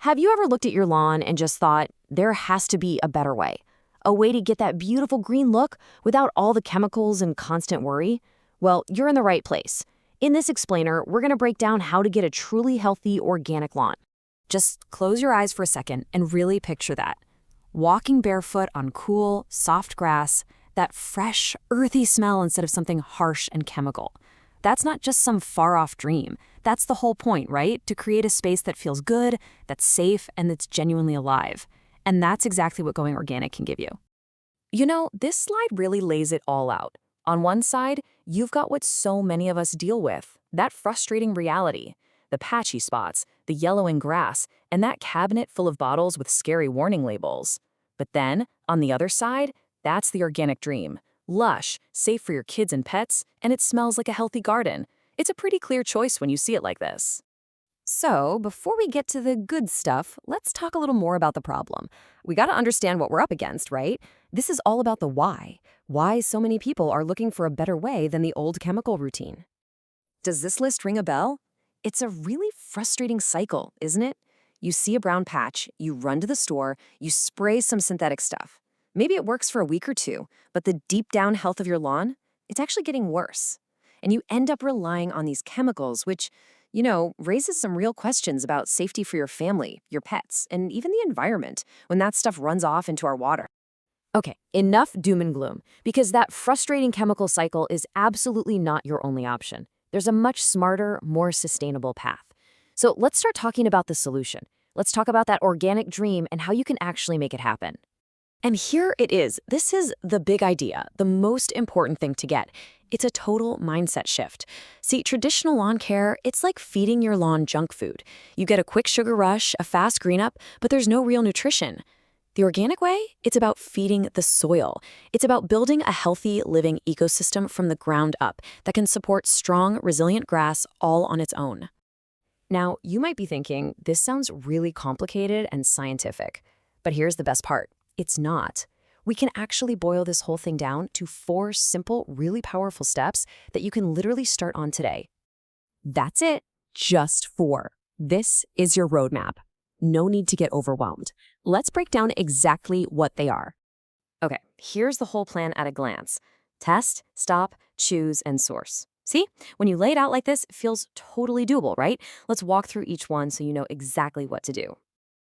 Have you ever looked at your lawn and just thought, there has to be a better way? A way to get that beautiful green look without all the chemicals and constant worry? Well, you're in the right place. In this explainer, we're going to break down how to get a truly healthy organic lawn. Just close your eyes for a second and really picture that. Walking barefoot on cool, soft grass, that fresh, earthy smell instead of something harsh and chemical. That's not just some far-off dream. That's the whole point, right? To create a space that feels good, that's safe, and that's genuinely alive. And that's exactly what going organic can give you. You know, this slide really lays it all out. On one side, you've got what so many of us deal with, that frustrating reality, the patchy spots, the yellowing grass, and that cabinet full of bottles with scary warning labels. But then, on the other side, that's the organic dream. Lush, safe for your kids and pets, and it smells like a healthy garden. It's a pretty clear choice when you see it like this. So, before we get to the good stuff, let's talk a little more about the problem. We gotta understand what we're up against, right? This is all about the why. Why so many people are looking for a better way than the old chemical routine. Does this list ring a bell? It's a really frustrating cycle, isn't it? You see a brown patch, you run to the store, you spray some synthetic stuff. Maybe it works for a week or two, but the deep down health of your lawn, it's actually getting worse. And you end up relying on these chemicals, which, raises some real questions about safety for your family, your pets, and even the environment when that stuff runs off into our water. Okay, enough doom and gloom, because that frustrating chemical cycle is absolutely not your only option. There's a much smarter, more sustainable path. So let's start talking about the solution. Let's talk about that organic dream and how you can actually make it happen. And here it is. This is the big idea, the most important thing to get. It's a total mindset shift. See, traditional lawn care, it's like feeding your lawn junk food. You get a quick sugar rush, a fast green up, but there's no real nutrition. The organic way, it's about feeding the soil. It's about building a healthy, living ecosystem from the ground up that can support strong, resilient grass all on its own. Now, you might be thinking, this sounds really complicated and scientific. But here's the best part. It's not. We can actually boil this whole thing down to 4 simple, really powerful steps that you can literally start on today. That's it. Just 4. This is your roadmap. No need to get overwhelmed. Let's break down exactly what they are. Okay, here's the whole plan at a glance. Test, stop, choose, and source. See? When you lay it out like this, it feels totally doable, right? Let's walk through each one so you know exactly what to do.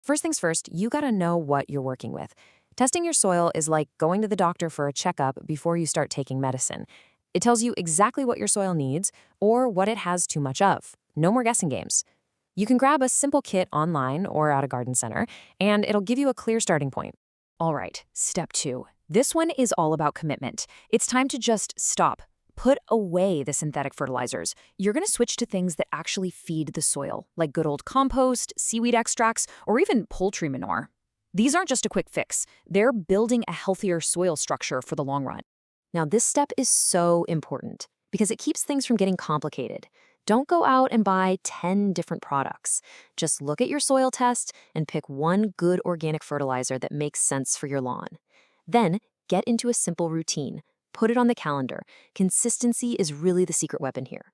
First things first, you gotta know what you're working with. Testing your soil is like going to the doctor for a checkup before you start taking medicine. It tells you exactly what your soil needs or what it has too much of. No more guessing games. You can grab a simple kit online or at a garden center, and it'll give you a clear starting point. All right, step 2. This one is all about commitment. It's time to just stop. Put away the synthetic fertilizers. You're going to switch to things that actually feed the soil, like good old compost, seaweed extracts, or even poultry manure. These aren't just a quick fix. They're building a healthier soil structure for the long run. Now, this step is so important because it keeps things from getting complicated. Don't go out and buy 10 different products. Just look at your soil test and pick one good organic fertilizer that makes sense for your lawn. Then, get into a simple routine. Put it on the calendar. Consistency is really the secret weapon here.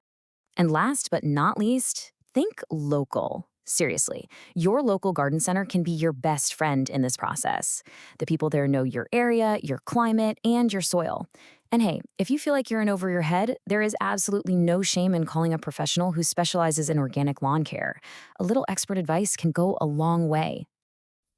And last but not least, think local. Seriously, your local garden center can be your best friend in this process. The people there know your area, your climate, and your soil. And hey, if you feel like you're in over your head, there is absolutely no shame in calling a professional who specializes in organic lawn care. A little expert advice can go a long way.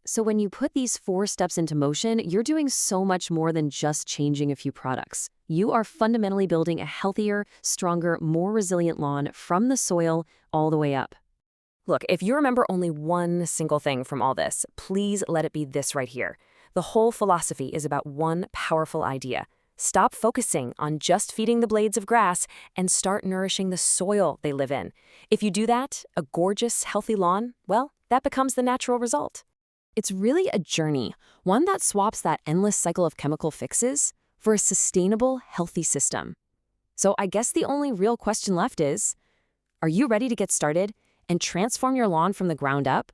So when you put these 4 steps into motion, you're doing so much more than just changing a few products. You are fundamentally building a healthier, stronger, more resilient lawn from the soil all the way up. Look, if you remember only one single thing from all this, please let it be this right here. The whole philosophy is about one powerful idea. Stop focusing on just feeding the blades of grass and start nourishing the soil they live in. If you do that, a gorgeous, healthy lawn, well, that becomes the natural result. It's really a journey, one that swaps that endless cycle of chemical fixes for a sustainable, healthy system. So I guess the only real question left is, are you ready to get started and transform your lawn from the ground up?